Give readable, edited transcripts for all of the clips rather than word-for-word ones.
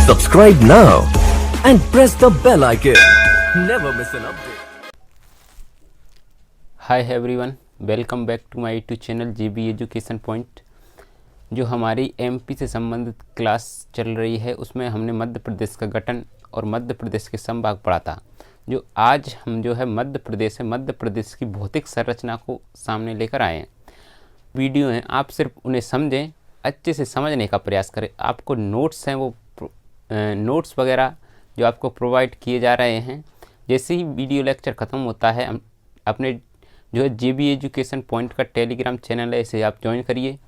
Subscribe now and press the bell icon. Never miss an update. Hi everyone, welcome back to my YouTube channel GB education point. जो हमारी MP से संबंधित class चल रही है उसमें हमने मध्य प्रदेश का गठन और मध्य प्रदेश के संभाग पढ़ा था। जो आज हम जो है मध्य प्रदेश की भौतिक संरचना को सामने लेकर आए हैं। वीडियो हैं, आप सिर्फ उन्हें समझें, अच्छे से समझने का प्रयास करें। आपको नोट्स हैं, वो नोट्स वगैरह जो आपको प्रोवाइड किए जा रहे हैं। जैसे ही वीडियो लेक्चर ख़त्म होता है, अपने जो है जीबी एजुकेशन पॉइंट का टेलीग्राम चैनल है, इसे आप ज्वाइन करिए।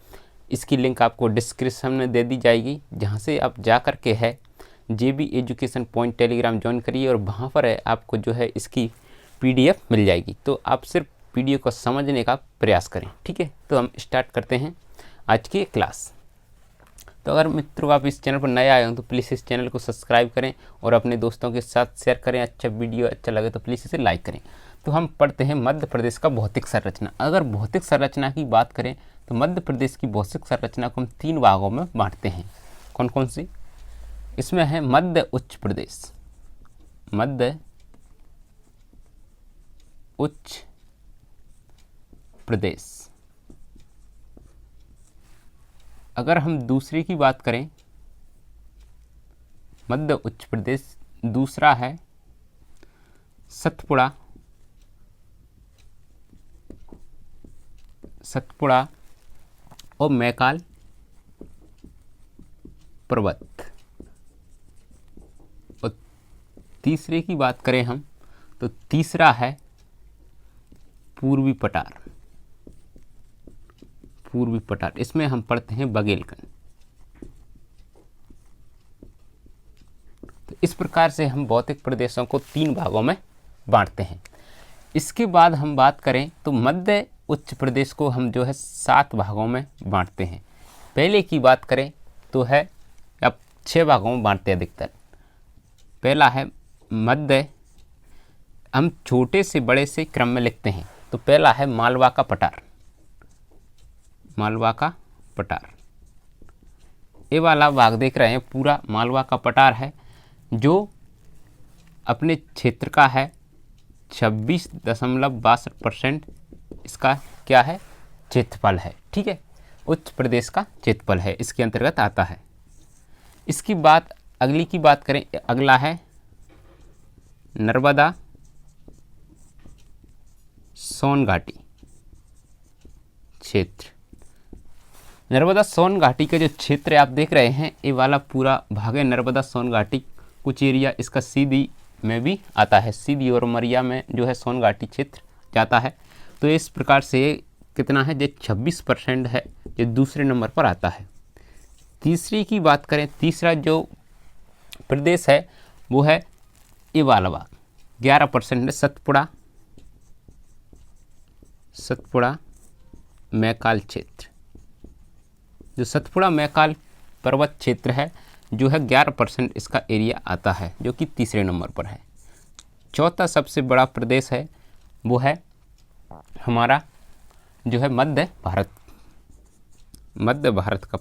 इसकी लिंक आपको डिस्क्रिप्शन में दे दी जाएगी, जहां से आप जा कर के है GB education point Telegram join करिए और वहां पर है आपको जो है इसकी पीडीएफ मिल जाएगी। तो आप सिर्फ वीडियो को समझने का प्रयास करें, ठीक है। तो हम स्टार्ट करते हैं आज की क्लास। तो अगर मित्रों आप इस चैनल पर नए आए हो तो प्लीज़ इस चैनल को सब्सक्राइब करें और अपने दोस्तों के साथ शेयर करें। अच्छा वीडियो अच्छा लगे तो प्लीज़ इसे लाइक करें। तो हम पढ़ते हैं मध्य प्रदेश का भौतिक संरचना। अगर भौतिक संरचना की बात करें तो मध्य प्रदेश की भौतिक संरचना को हम 3 भागों में बांटते हैं। कौन कौन सी? इसमें है मध्य उच्च प्रदेश, मध्य उच्च प्रदेश। अगर हम दूसरे की बात करें, मध्य उच्च प्रदेश, दूसरा है सतपुड़ा, और मैकाल पर्वत। और तीसरे की बात करें हम तो तीसरा है पूर्वी पठार। इसमें हम पढ़ते हैं बघेलखंड। तो इस प्रकार से हम भौतिक प्रदेशों को 3 भागों में बांटते हैं। इसके बाद हम बात करें तो मध्य उच्च प्रदेश को हम जो है 7 भागों में बांटते हैं। पहले की बात करें तो है, अब 6 भागों में बांटते हैं अधिकतर। पहला है मध्य, हम छोटे से बड़े से क्रम में लिखते हैं। तो पहला है मालवा का पठार। ये वाला भाग देख रहे हैं, पूरा मालवा का पठार है, जो अपने क्षेत्र का है 26.62% इसका क्या है, क्षेत्रफल है, ठीक है। उच्च प्रदेश का क्षेत्रफल है, इसके अंतर्गत आता है। इसकी बात अगली की बात करें, अगला है नर्मदा सोन घाटी क्षेत्र। नर्मदा सोन घाटी के जो क्षेत्र आप देख रहे हैं, ये वाला पूरा भाग है नर्मदा सोन घाटी। कुछ एरिया इसका सीधी में भी आता है, सीधी और उमरिया में जो है सोन घाटी क्षेत्र जाता है। तो इस प्रकार से कितना है, जो 26% है, जो दूसरे नंबर पर आता है। तीसरी की बात करें, तीसरा जो प्रदेश है वो है ये वाला भाग, 11% है सतपुड़ा मैकाल क्षेत्र। जो सतपुड़ा मैकाल पर्वत क्षेत्र है जो है 11% इसका एरिया आता है, जो कि तीसरे नंबर पर है। चौथा सबसे बड़ा प्रदेश है वो है हमारा जो है मध्य भारत का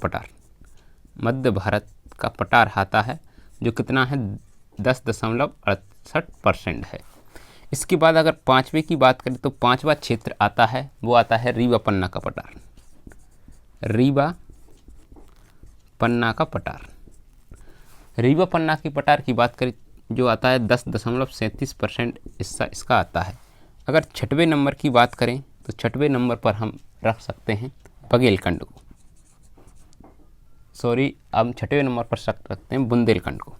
पठार आता है, जो कितना है 10.68% है। इसके बाद अगर 5वें की बात करें तो 5वां क्षेत्र आता है, वो आता है रीवा पन्ना का पठार। रीवा पन्ना के पठार की बात करें, जो आता है 10.37% इसका आता है। अगर 6वें नंबर की बात करें तो 6वें नंबर पर हम रख सकते हैं बघेलखंड को। हम 6वें नंबर पर रख सकते हैं बुंदेलखंड को।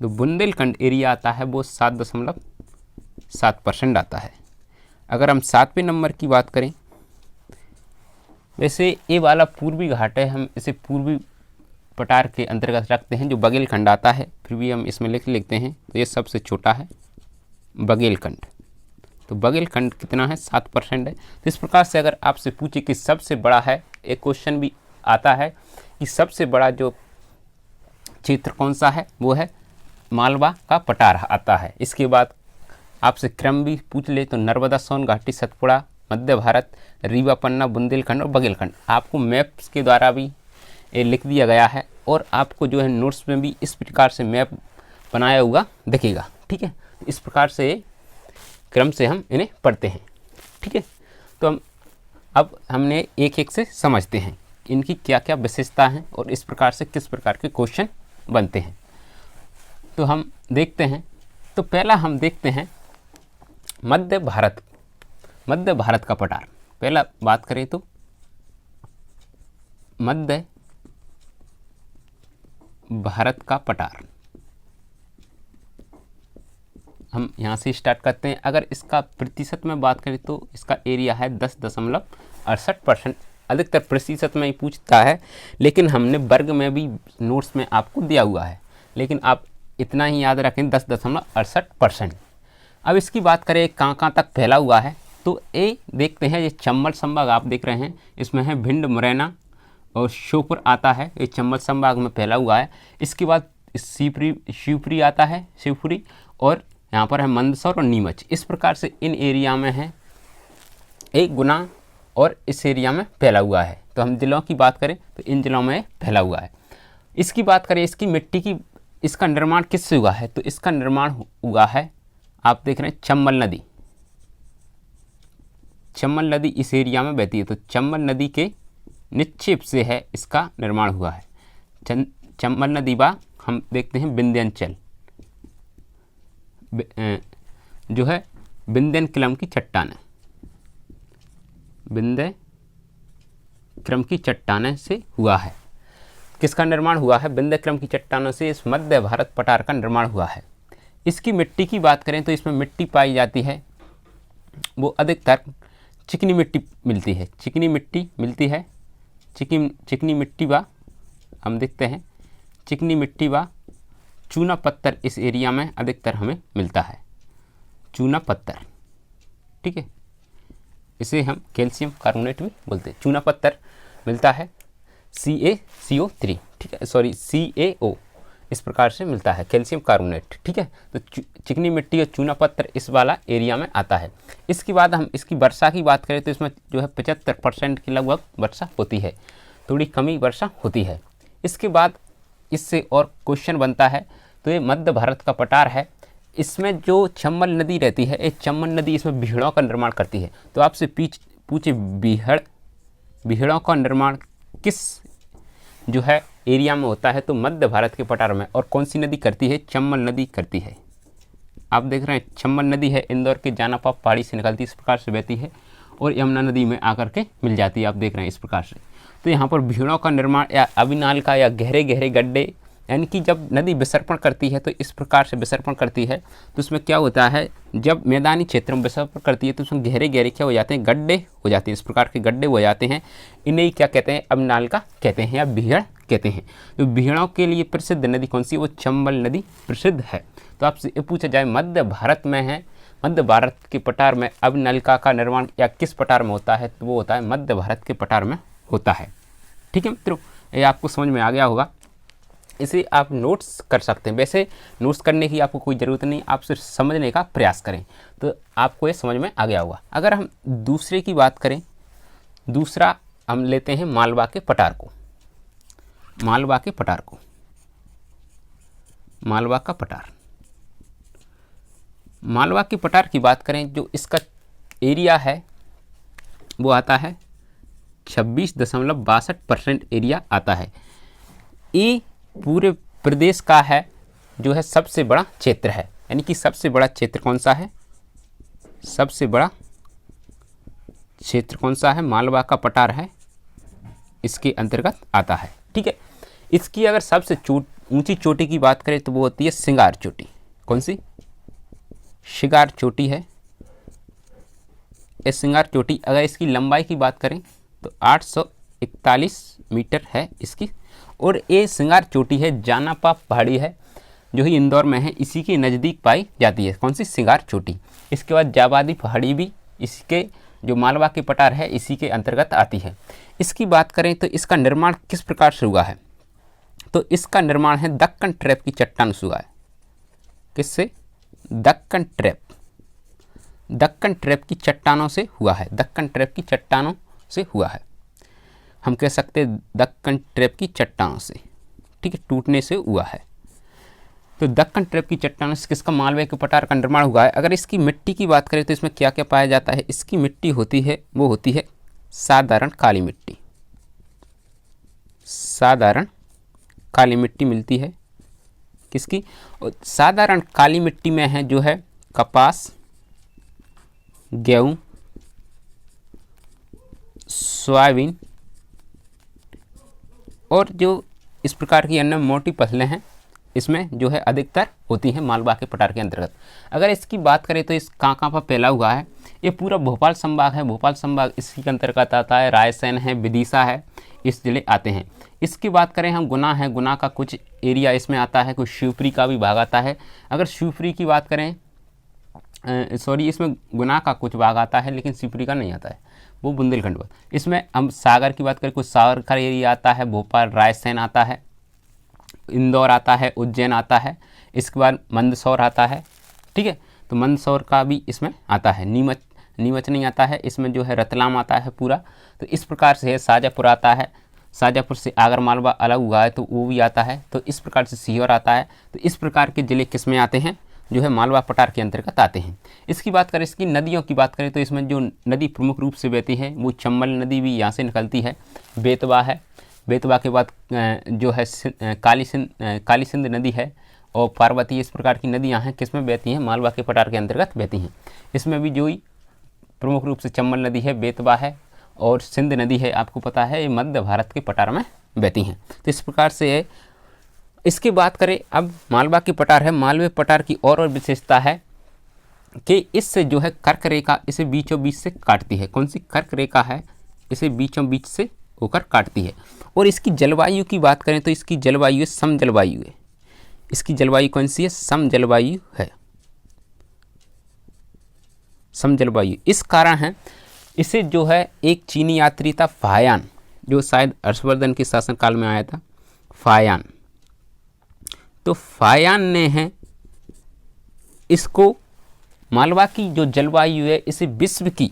तो बुंदेलखंड एरिया आता है वो 7.7% आता है। अगर हम 7वें नंबर की बात करें, वैसे ये वाला पूर्वी घाट है, हम इसे पूर्वी पठार के अंतर्गत रखते हैं, जो बघेलखंड आता है, फिर भी हम इसमें लिखते हैं। तो ये सबसे छोटा है बघेलखंड। तो बघेलखंड कितना है, 7% है। तो इस प्रकार से अगर आपसे पूछे कि सबसे बड़ा है, एक क्वेश्चन भी आता है कि सबसे बड़ा जो क्षेत्र कौन सा है, वो है मालवा का पठार आता है। इसके बाद आपसे क्रम भी पूछ ले तो नर्मदा सोन घाटी, सतपुड़ा मध्य भारत, रीवा, पन्ना, बुंदेलखंड और बघेलखंड। आपको मैप्स के द्वारा भी ये लिख दिया गया है और आपको जो है नोट्स में भी इस प्रकार से मैप बनाया हुआ दिखेगा। ठीक है, इस प्रकार से क्रम से हम इन्हें पढ़ते हैं। ठीक है, तो अब हमने एक एक से समझते हैं इनकी क्या क्या विशेषता हैं और इस प्रकार से किस प्रकार के क्वेश्चन बनते हैं। तो हम देखते हैं। तो पहला हम देखते हैं मध्य भारत का पठार। पहला बात करें तो मध्य भारत का पठार, हम यहाँ से स्टार्ट करते हैं। अगर इसका प्रतिशत में बात करें तो इसका एरिया है 10.68%। अधिकतर प्रतिशत में ही पूछता है, लेकिन हमने वर्ग में भी नोट्स में आपको दिया हुआ है, लेकिन आप इतना ही याद रखें 10.68%। अब इसकी बात करें कहाँ तक फैला हुआ है, तो ये देखते हैं। ये चंबल संभाग आप देख रहे हैं, इसमें है भिंड, मुरैना और श्योपुर आता है, ये चंबल संभाग में फैला हुआ है। इसके बाद शिवपुरी आता है, शिवपुरी, और यहाँ पर है मंदसौर और नीमच। इस प्रकार से इन एरिया में है एक गुना और इस एरिया में फैला हुआ है। तो हम जिलों की बात करें तो इन जिलों में फैला हुआ है। इसकी बात करें इसकी मिट्टी की, इसका निर्माण किससे हुआ है, तो इसका निर्माण हुआ है, आप देख रहे हैं चंबल नदी। चंबल नदी इस एरिया में बहती है, तो चंबल नदी के निक्षेप से है इसका निर्माण हुआ है। चंबल नदी बा हम देखते हैं विंध्याचल, जो है विंध्यन क्रम की चट्टानें, विंध्य क्रम की चट्टानें से हुआ है। किसका निर्माण हुआ है, विंध्य क्रम की चट्टानों से इस मध्य भारत पठार का निर्माण हुआ है। इसकी मिट्टी की बात करें तो इसमें मिट्टी पाई जाती है, वो अधिकतर चिकनी मिट्टी मिलती है, चिकनी मिट्टी मिलती है। चिकनी मिट्टी व हम देखते हैं चिकनी मिट्टी व चूना पत्थर इस एरिया में अधिकतर हमें मिलता है, चूना पत्थर। ठीक है, इसे हम कैल्शियम कार्बोनेट भी बोलते हैं। चूना पत्थर मिलता है CaCO3, ठीक है, सॉरी CaO, इस प्रकार से मिलता है कैल्शियम कार्बोनेट। ठीक है, तो चिकनी मिट्टी और चूना पत्थर इस वाला एरिया में आता है। इसके बाद हम इसकी वर्षा की बात करें तो इसमें जो है 75% के लगभग वर्षा होती है, थोड़ी कमी वर्षा होती है। इसके बाद इससे और क्वेश्चन बनता है, तो ये मध्य भारत का पठार है, इसमें जो चंबल नदी रहती है, ये चंबल नदी इसमें बीहड़ों का निर्माण करती है। तो आपसे पूछे बीहड़ों का निर्माण किस जो है एरिया में होता है, तो मध्य भारत के पठार में। और कौन सी नदी करती है, चंबल नदी करती है। आप देख रहे हैं चंबल नदी है इंदौर के जानापा पहाड़ी से निकलती इस प्रकार से बहती है और यमुना नदी में आकर के मिल जाती है, आप देख रहे हैं इस प्रकार से। तो यहाँ पर बीहड़ों का निर्माण या अविनाल का या गहरे गहरे गड्ढे, यानी कि जब नदी विसर्पण करती है तो इस प्रकार से विसर्पण करती है, तो उसमें क्या होता है, जब मैदानी क्षेत्र में विसर्पण करती है तो उसमें गहरे गहरे क्या हो जाते हैं, गड्ढे हो जाते हैं, इस प्रकार के गड्ढे हो जाते हैं। इन्हें क्या कहते हैं, अविनाल का कहते हैं या बीहड़ कहते हैं। तो बीहड़ों के लिए प्रसिद्ध नदी कौन सी है, वो चंबल नदी प्रसिद्ध है। तो आपसे ये पूछा जाए मध्य भारत में है, मध्य भारत के पठार में अविनलिका का निर्माण या किस पठार में होता है, तो वो होता है मध्य भारत के पठार में होता है। ठीक है मित्रों, ये आपको समझ में आ गया होगा। इसे आप नोट्स कर सकते हैं, वैसे नोट्स करने की आपको कोई ज़रूरत नहीं, आप सिर्फ समझने का प्रयास करें तो आपको ये समझ में आ गया होगा। अगर हम दूसरे की बात करें, दूसरा हम लेते हैं मालवा के पठार को, मालवा के पठार को, मालवा का पठार। मालवा के पठार की बात करें, जो इसका एरिया है वो आता है 26.62% एरिया आता है। ये पूरे प्रदेश का है जो है सबसे बड़ा क्षेत्र है, यानी कि सबसे बड़ा क्षेत्र कौन सा है, सबसे बड़ा क्षेत्र कौन सा है, मालवा का पठार है, इसके अंतर्गत आता है। ठीक है, इसकी अगर सबसे ऊंची चोटी की बात करें तो वो होती है सिंगार चोटी। कौन सी, शिगार चोटी है ये सिंगार चोटी। अगर इसकी लंबाई की बात करें तो 841 मीटर है इसकी, और ये सिंगार चोटी है जानापा पहाड़ी है जो ही इंदौर में है, इसी के नज़दीक पाई जाती है। कौन सी, सिंगार चोटी। इसके बाद जाबादी पहाड़ी भी इसके जो मालवा के पठार है इसी के अंतर्गत आती है। इसकी बात करें तो इसका निर्माण किस प्रकार से हुआ है, तो इसका निर्माण है दक्कन ट्रैप की चट्टान से हुआ है। किससे, दक्कन ट्रैप, दक्कन ट्रैप की चट्टानों से हुआ है। दक्कन ट्रैप की चट्टानों से हुआ है, हम कह सकते हैं दक्कन ट्रैप की चट्टानों से, ठीक है, टूटने से हुआ है। तो दक्कन ट्रैप की चट्टानों से किसका, मालवे के पठार का निर्माण हुआ है। अगर इसकी मिट्टी की बात करें तो इसमें क्या क्या पाया जाता है, इसकी मिट्टी होती है वो होती है साधारण काली मिट्टी, साधारण काली मिट्टी मिलती है किसकी, और साधारण काली मिट्टी में है जो है कपास, गेहूं, सोयाबीन और जो इस प्रकार की अन्य मोटी फसलें हैं इसमें जो है अधिकतर होती हैं मालवा के पठार के अंतर्गत। अगर इसकी बात करें तो इस कहाँ पर फैला हुआ है, ये पूरा भोपाल संभाग है, भोपाल संभाग इसी के अंतर्गत आता है, रायसेन है, विदिशा है, इस जिले आते हैं। इसकी बात करें हम गुना है, गुना का कुछ एरिया इसमें आता है, कुछ शिवपुरी का भी भाग आता है। अगर शिवपुरी की बात करें इसमें गुना का कुछ भाग आता है लेकिन शिवपुरी का नहीं आता है, वो बुंदेलखंड। इसमें हम सागर की बात करें, कुछ सागर का एरिया आता है, भोपाल रायसेन आता है, इंदौर आता है, उज्जैन आता है, इसके बाद मंदसौर आता है, ठीक है, तो मंदसौर का भी इसमें आता है। नीमच नहीं आता है, इसमें जो है रतलाम आता है पूरा। तो इस प्रकार से है, शाजापुर आता है, शाजापुर से आगर मालवा अलग हुआ है तो वो भी आता है। तो इस प्रकार से सीहोर आता है। तो इस प्रकार के ज़िले किस में आते हैं, जो है मालवा पठार के अंतर्गत आते हैं। इसकी बात करें, इसकी नदियों की बात करें तो इसमें जो नदी प्रमुख रूप से बहती है वो चंबल नदी भी यहाँ से निकलती है, बेतवा है, बेतवा के बाद जो है काली सिंध नदी है और पार्वती, इस प्रकार की नदियाँ हैं किस में बहती हैं, मालवा के पठार के अंतर्गत बहती हैं। इसमें भी जो प्रमुख रूप से चंबल नदी है, बेतवा है और सिंध नदी है, आपको पता है ये मध्य भारत के पठार में बहती हैं। तो इस प्रकार से है। इसकी बात करें अब मालवा की पठार है, मालवे पठार की और विशेषता है कि इससे जो है कर्क रेखा इसे बीचों बीच से काटती है। कौन सी कर्क रेखा है, इसे बीचों बीच से होकर काटती है। और इसकी जलवायु की बात करें तो इसकी जलवायु सम जलवायु है। इसकी जलवायु कौन सी है, सम जलवायु है, सम जलवायु। इस कारण है इसे जो है एक चीनी यात्री था फायान, जो शायद हर्षवर्धन के शासनकाल में आया था, फायान। तो फायान ने है इसको मालवा की जो जलवायु है इसे विश्व की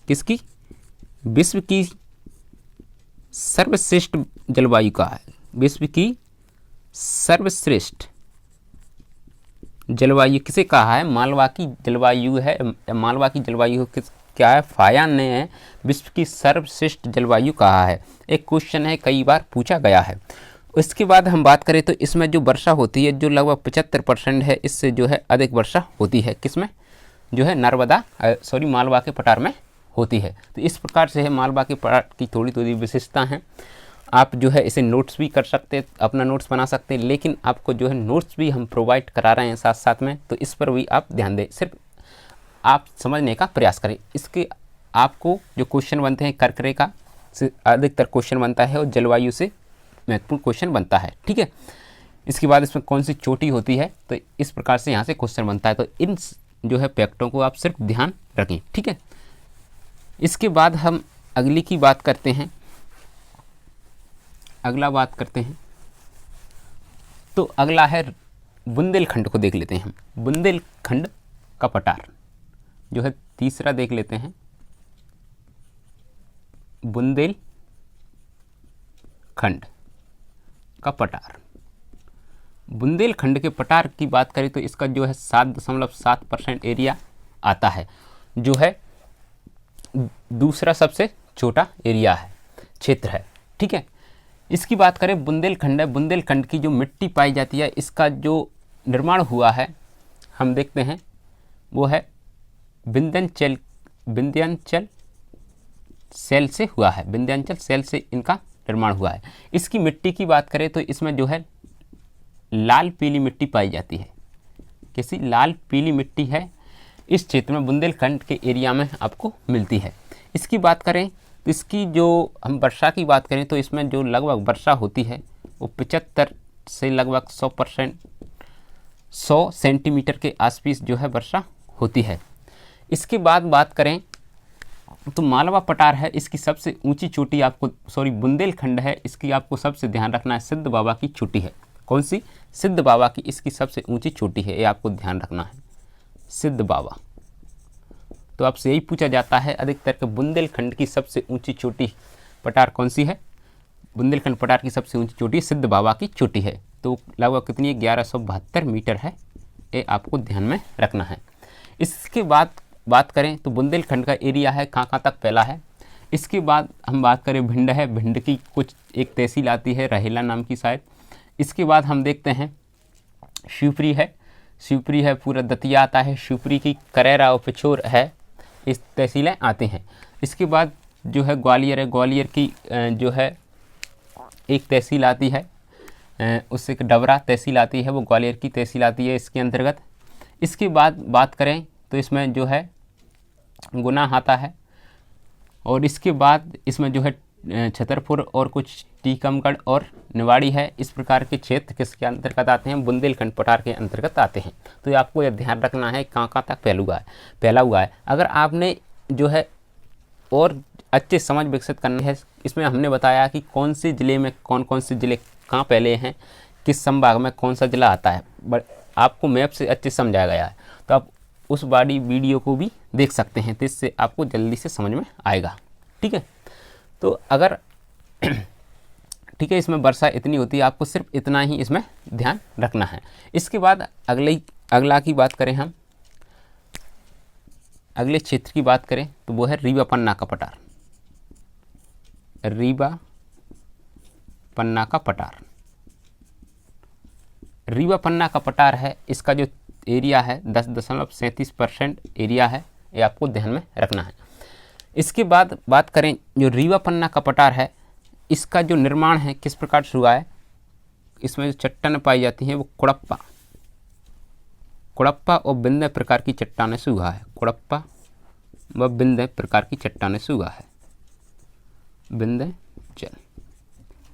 किसकी, विश्व की सर्वश्रेष्ठ जलवायु कहा है। विश्व की सर्वश्रेष्ठ जलवायु किसे कहा है, मालवा की जलवायु है। मालवा की जलवायु क्या है, फायान ने है विश्व की सर्वश्रेष्ठ जलवायु कहा है। एक क्वेश्चन है, कई बार पूछा गया है। इसके बाद हम बात करें तो इसमें जो वर्षा होती है जो लगभग 75% है, इससे जो है अधिक वर्षा होती है किसमें, जो है मालवा के पठार में होती है। तो इस प्रकार से है मालवा के पठार की थोड़ी थोड़ी विशेषता हैं। आप जो है इसे नोट्स भी कर सकते हैं, अपना नोट्स बना सकते हैं, लेकिन आपको जो है नोट्स भी हम प्रोवाइड करा रहे हैं साथ साथ में, तो इस पर भी आप ध्यान दें, सिर्फ आप समझने का प्रयास करें। इसके आपको जो क्वेश्चन बनते हैं कर्क रेखा से अधिकतर क्वेश्चन बनता है और जलवायु से महत्वपूर्ण क्वेश्चन बनता है, ठीक है। इसके बाद इसमें कौन सी चोटी होती है, तो इस प्रकार से यहाँ से क्वेश्चन बनता है। तो इन जो है फैक्टों को आप सिर्फ ध्यान रखें, ठीक है। इसके बाद हम अगली की बात करते हैं, अगला बात करते हैं। तो अगला है बुंदेलखंड को देख लेते हैं हम। बुंदेलखंड का पठार जो है तीसरा देख लेते हैं, बुंदेलखंड का पठार। बुंदेलखंड के पठार की बात करें तो इसका जो है 7.7% एरिया आता है, जो है दूसरा सबसे छोटा एरिया है, क्षेत्र है, ठीक है। इसकी बात करें बुंदेलखंड है, बुंदेलखंड की जो मिट्टी पाई जाती है इसका जो निर्माण हुआ है हम देखते हैं वो है विंध्यांचल सेल से हुआ है, विंध्यांचल सेल से इनका निर्माण हुआ है। इसकी मिट्टी की बात करें तो इसमें जो है लाल पीली मिट्टी पाई जाती है, कैसी लाल पीली मिट्टी है इस क्षेत्र में बुंदेलखंड के एरिया में आपको मिलती है। इसकी बात करें तो इसकी जो हम वर्षा की बात करें तो इसमें जो लगभग वर्षा होती है वो 75 से लगभग 100 सेंटीमीटर के आसपास जो है वर्षा होती है। इसके बाद बात करें तो मालवा पठार है, इसकी सबसे ऊंची चोटी आपको बुंदेलखंड है, इसकी आपको सबसे ध्यान रखना है सिद्ध बाबा की चोटी है। कौन सी, सिद्ध बाबा की इसकी सबसे ऊंची चोटी है, ये आपको ध्यान रखना है, सिद्ध बाबा तो आपसे यही पूछा जाता है अधिकतर कि बुंदेलखंड की सबसे ऊंची चोटी पठार कौन सी है। बुंदेलखंड पठार की सबसे ऊंची चोटी सिद्ध बाबा की चोटी है। तो लगभग कितनी है, 1172 मीटर है। ये आपको ध्यान में रखना है। इसके बाद बात करें तो बुंदेलखंड का एरिया है कहाँ कहाँ तक फैला है। इसके बाद हम बात करें भिंड है, भिंड की कुछ एक तहसील आती है रहेला नाम की शायद। इसके बाद हम देखते हैं शिवपुरी है, शिवपुरी है पूरा दतिया आता है, शिवपुरी की करेरा और पिछोर है, इस तहसीलें आती हैं। इसके बाद जो है ग्वालियर है, ग्वालियर की जो है एक तहसील आती है, उससे एक डबरा तहसील आती है, वो ग्वालियर की तहसील आती है इसके अंतर्गत। इसके बाद बात करें तो इसमें जो है गुना आता है, और इसके बाद इसमें जो है छतरपुर और कुछ टीकमगढ़ और निवाड़ी है। इस प्रकार के क्षेत्र किसके अंतर्गत आते हैं, बुंदेलखंड पठार के अंतर्गत आते हैं। तो ये आपको यह ध्यान रखना है कहाँ कहाँ तक फैला हुआ है। अगर आपने जो है और अच्छे समझ विकसित करनी है, इसमें हमने बताया कि कौन से ज़िले में कौन से ज़िले कहाँ फैले हैं, किस संभाग में कौन सा ज़िला आता है, बट आपको मैप से अच्छे समझाया गया है। तो आप उस वाली वीडियो को भी देख सकते हैं, तो इससे आपको जल्दी से समझ में आएगा। ठीक है, तो अगर ठीक है, इसमें वर्षा इतनी होती है, आपको सिर्फ इतना ही इसमें ध्यान रखना है। इसके बाद अगला की बात करें, हम अगले क्षेत्र की बात करें तो वो है रीवा पन्ना का पठार। रीवा पन्ना का पठार, रीवा पन्ना का पठार है, इसका जो एरिया है 10.37% एरिया है, ये आपको ध्यान में रखना है। इसके बाद बात करें जो रीवा पन्ना का पठार है, इसका जो निर्माण है किस प्रकार से हुआ है। इसमें जो चट्टानें पाई जाती हैं वो कुड़प्पा और बिंदे प्रकार की चट्टानें से हुआ है। कुड़प्पा व बिंदे प्रकार की चट्टानें से हुआ है, बिंदे चल।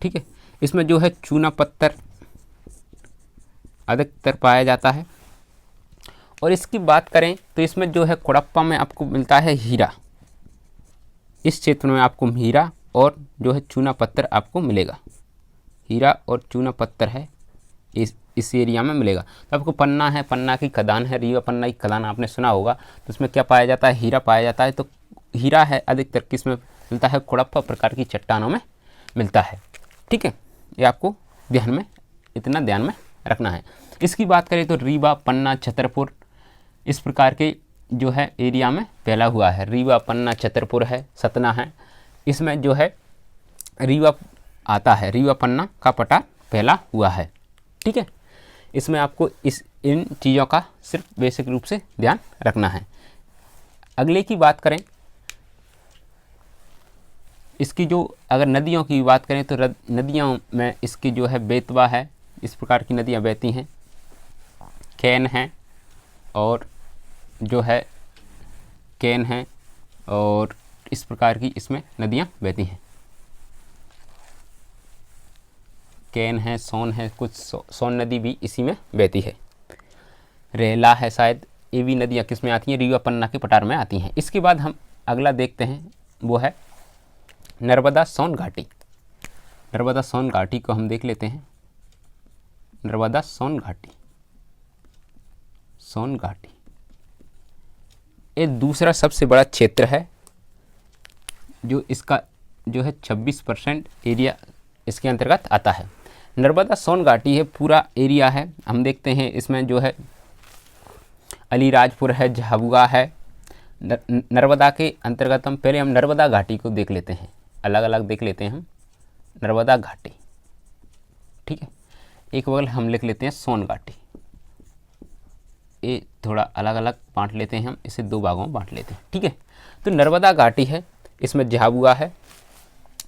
ठीक है, इसमें जो है चूना पत्थर अधिकतर पाया जाता है। और इसकी बात करें तो इसमें जो है कुड़प्पा में आपको मिलता है हीरा, इस क्षेत्र में आपको हीरा और जो है चूना पत्थर आपको मिलेगा। हीरा और चूना पत्थर है इस एरिया में मिलेगा। तो आपको पन्ना है, पन्ना की खदान है, रीवा पन्ना की खदान आपने सुना होगा। तो इसमें क्या पाया जाता है, हीरा पाया जाता है। तो हीरा है अधिकतर किस में मिलता है, कुड़प्पा प्रकार की चट्टानों में मिलता है। ठीक है, ये आपको इतना ध्यान में रखना है। इसकी बात करें तो रीवा पन्ना छतरपुर इस प्रकार के जो है एरिया में फैला हुआ है। रीवा पन्ना छतरपुर है, सतना है, इसमें जो है रीवा आता है, रीवा पन्ना का पठार फैला हुआ है। ठीक है, इसमें आपको इन चीज़ों का सिर्फ बेसिक रूप से ध्यान रखना है। अगले की बात करें, इसकी जो अगर नदियों की बात करें तो नदियों में इसकी जो है बेतवा है, इस प्रकार की नदियाँ बहती हैं। कैन है और जो है कैन है और इस प्रकार की इसमें नदियाँ बहती हैं। कैन है, सोन है, कुछ सोन नदी भी इसी में बहती है। रेला है शायद, ये भी नदियाँ किस में आती हैं, रीवा पन्ना के पठार में आती हैं। इसके बाद हम अगला देखते हैं, वो है नर्मदा सोन घाटी। नर्मदा सोन घाटी को हम देख लेते हैं। नर्मदा सोन घाटी, सोन घाटी ये दूसरा सबसे बड़ा क्षेत्र है, जो इसका जो है 26% एरिया इसके अंतर्गत आता है। नर्मदा सोन घाटी है पूरा एरिया है। हम देखते हैं इसमें जो है अलीराजपुर है, झाबुआ है। नर्मदा के अंतर्गत हम पहले नर्मदा घाटी को देख लेते हैं, अलग अलग देख लेते हैं हम नर्मदा घाटी। ठीक है, एक बगल हम लिख लेते हैं सोन घाटी। ये थोड़ा अलग अलग बांट लेते हैं हम, इसे दो भागों में बांट लेते हैं। ठीक है, तो नर्मदा घाटी है, इसमें झाबुआ है,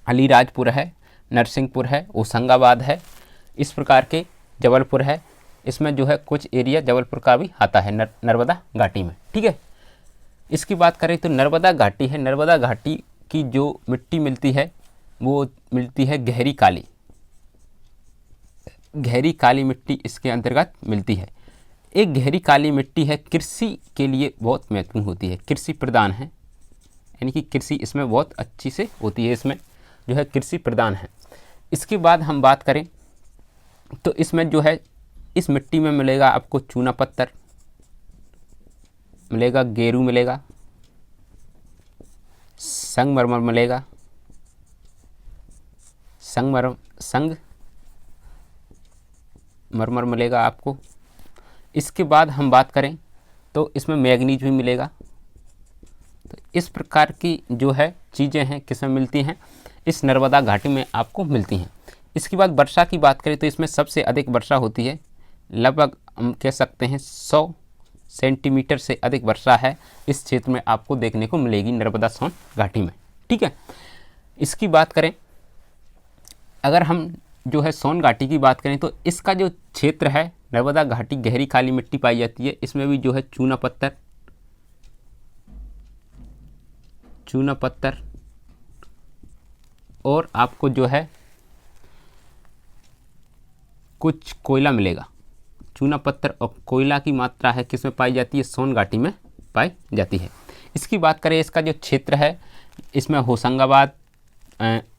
अलीराजपुर है, नरसिंहपुर है, होशंगाबाद है, इस प्रकार के जबलपुर है। इसमें जो है कुछ एरिया जबलपुर का भी आता है नर्मदा घाटी में। ठीक है, इसकी बात करें तो नर्मदा घाटी है। नर्मदा घाटी की जो मिट्टी मिलती है वो मिलती है गहरी काली, गहरी काली मिट्टी इसके अंतर्गत मिलती है। एक गहरी काली मिट्टी है, कृषि के लिए बहुत महत्वपूर्ण होती है, कृषि प्रधान है, यानी कि कृषि इसमें बहुत अच्छी से होती है, इसमें जो है कृषि प्रधान है। इसके बाद हम बात करें तो इसमें जो है इस मिट्टी में मिलेगा आपको चूना पत्थर मिलेगा, गेरू मिलेगा, संगमरमर मिलेगा, संगमरमर मिलेगा आपको। इसके बाद हम बात करें तो इसमें मैग्नीज भी मिलेगा। तो इस प्रकार की जो है चीज़ें हैं किसमें मिलती हैं, इस नर्मदा घाटी में आपको मिलती हैं। इसके बाद वर्षा की बात करें तो इसमें सबसे अधिक वर्षा होती है, लगभग हम कह सकते हैं 100 सेंटीमीटर से अधिक वर्षा है इस क्षेत्र में आपको देखने को मिलेगी नर्मदा सोन घाटी में। ठीक है, इसकी बात करें अगर हम जो है सोन घाटी की बात करें तो इसका जो क्षेत्र है नर्मदा घाटी गहरी काली मिट्टी पाई जाती है। इसमें भी जो है चूना पत्थर और आपको जो है कुछ कोयला मिलेगा। चूना पत्थर और कोयला की मात्रा है किसमें पाई जाती है, सोन घाटी में पाई जाती है। इसकी बात करें इसका जो क्षेत्र है इसमें होशंगाबाद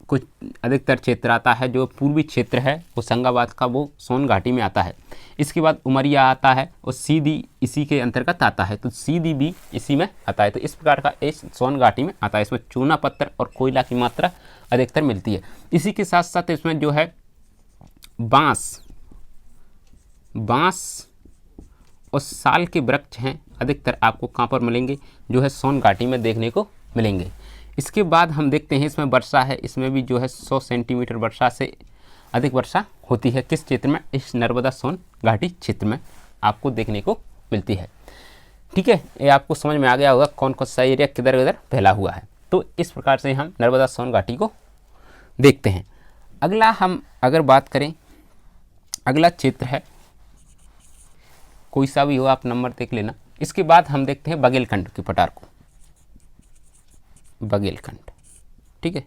कुछ अधिकतर क्षेत्र आता है, जो पूर्वी क्षेत्र है होशंगाबाद का वो सोन घाटी में आता है। इसके बाद उमरिया आता है और सीधी इसी के अंतर्गत आता है, तो सीधी भी इसी में आता है। तो इस प्रकार का इस सोन घाटी में आता है। इसमें चूना पत्थर और कोयला की मात्रा अधिकतर मिलती है। इसी के साथ साथ इसमें जो है बांस और साल के वृक्ष हैं अधिकतर आपको कहाँ पर मिलेंगे, जो है सोन घाटी में देखने को मिलेंगे। इसके बाद हम देखते हैं इसमें वर्षा है, इसमें भी जो है 100 सेंटीमीटर वर्षा से अधिक वर्षा होती है। किस क्षेत्र में, इस नर्मदा सोन घाटी क्षेत्र में आपको देखने को मिलती है। ठीक है, ये आपको समझ में आ गया होगा कौन कौन सा एरिया किधर किधर फैला हुआ है। तो इस प्रकार से हम नर्मदा सोन घाटी को देखते हैं। अगला हम अगर बात करें, अगला क्षेत्र है कोई सा भी हो, आप नंबर देख लेना। इसके बाद हम देखते हैं बघेलखंड के पठार को, बघेलखंड। ठीक है,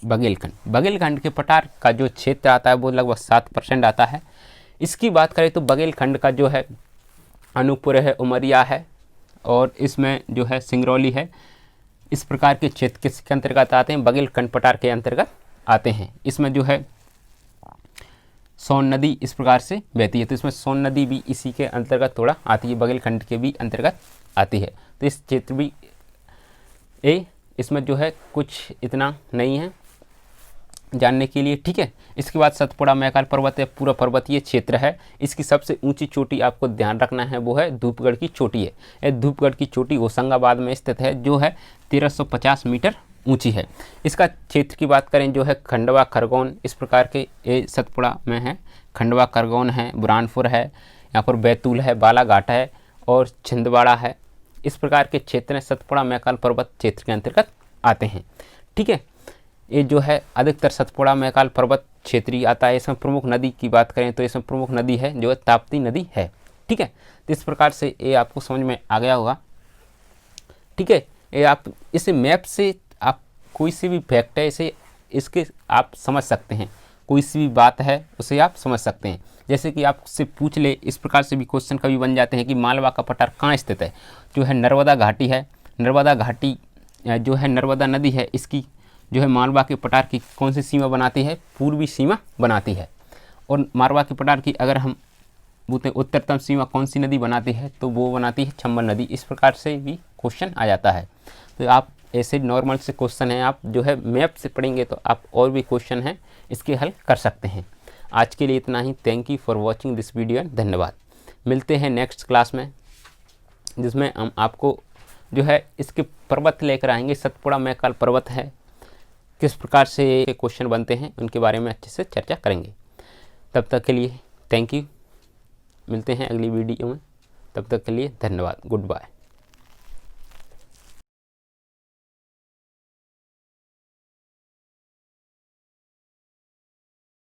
बघेलखंड के पठार का जो क्षेत्र आता है वो लगभग 7% आता है। इसकी बात करें तो बघेलखंड का जो है अनूपपुर है, उमरिया है और इसमें जो है सिंगरौली है। इस प्रकार के क्षेत्र किसके अंतर्गत आते हैं, बघेलखंड पठार के अंतर्गत आते हैं। इसमें जो है सोन नदी इस प्रकार से बहती है, तो इसमें सोन नदी भी इसी के अंतर्गत थोड़ा आती है, बघेलखंड के भी अंतर्गत आती है। तो इस क्षेत्र भी इसमें जो है कुछ इतना नहीं है जानने के लिए। ठीक है, इसके बाद सतपुड़ा मैकाल पर्वत है, पूरा पर्वतीय क्षेत्र है। इसकी सबसे ऊंची चोटी आपको ध्यान रखना है वो है धूपगढ़ की चोटी है। यह धूपगढ़ की चोटी होशंगाबाद में स्थित है, जो है 1350 मीटर ऊंची है। इसका क्षेत्र की बात करें जो है खंडवा खरगोन इस प्रकार के ये सतपुड़ा में है। खंडवा खरगोन है, बुरहानपुर है, यहाँ पर बैतूल है, बालाघाट है और छिंदवाड़ा है। इस प्रकार के क्षेत्र सतपुड़ा मैकाल पर्वत क्षेत्र के अंतर्गत आते हैं। ठीक है, ये जो है अधिकतर सतपुड़ा मैकाल पर्वत क्षेत्रीय आता है। इसमें प्रमुख नदी की बात करें तो इसमें प्रमुख नदी है जो है ताप्ती नदी है। ठीक है, तो इस प्रकार से ये आपको समझ में आ गया होगा। ठीक है, ये आप इस मैप से आप कोई सी भी फैक्ट है इसे इसके आप समझ सकते हैं, कोई सी भी बात है उसे आप समझ सकते हैं। जैसे कि आपसे पूछ ले, इस प्रकार से भी क्वेश्चन कभी बन जाते हैं कि मालवा का पठार कहाँ स्थित है, जो है नर्मदा घाटी है। नर्मदा घाटी जो है नर्मदा नदी है, इसकी जो है मालवा के पठार की कौन सी सीमा बनाती है, पूर्वी सीमा बनाती है। और मालवा के पठार की अगर हम बोलते हैं उत्तरतम सीमा कौन सी नदी बनाती है, तो वो बनाती है चंबल नदी। इस प्रकार से भी क्वेश्चन आ जाता है। तो आप ऐसे नॉर्मल से क्वेश्चन हैं, आप जो है मैप से पढ़ेंगे तो आप और भी क्वेश्चन हैं इसके हल कर सकते हैं। आज के लिए इतना ही। Thank you for watching this video and धन्यवाद। मिलते हैं नेक्स्ट क्लास में, जिसमें हम आपको जो है इसके पर्वत लेकर आएंगे। सतपुड़ा मैकाल पर्वत है, किस प्रकार से ये क्वेश्चन बनते हैं उनके बारे में अच्छे से चर्चा करेंगे। तब तक के लिए थैंक यू। मिलते हैं अगली वीडियो में, तब तक के लिए धन्यवाद। Good bye.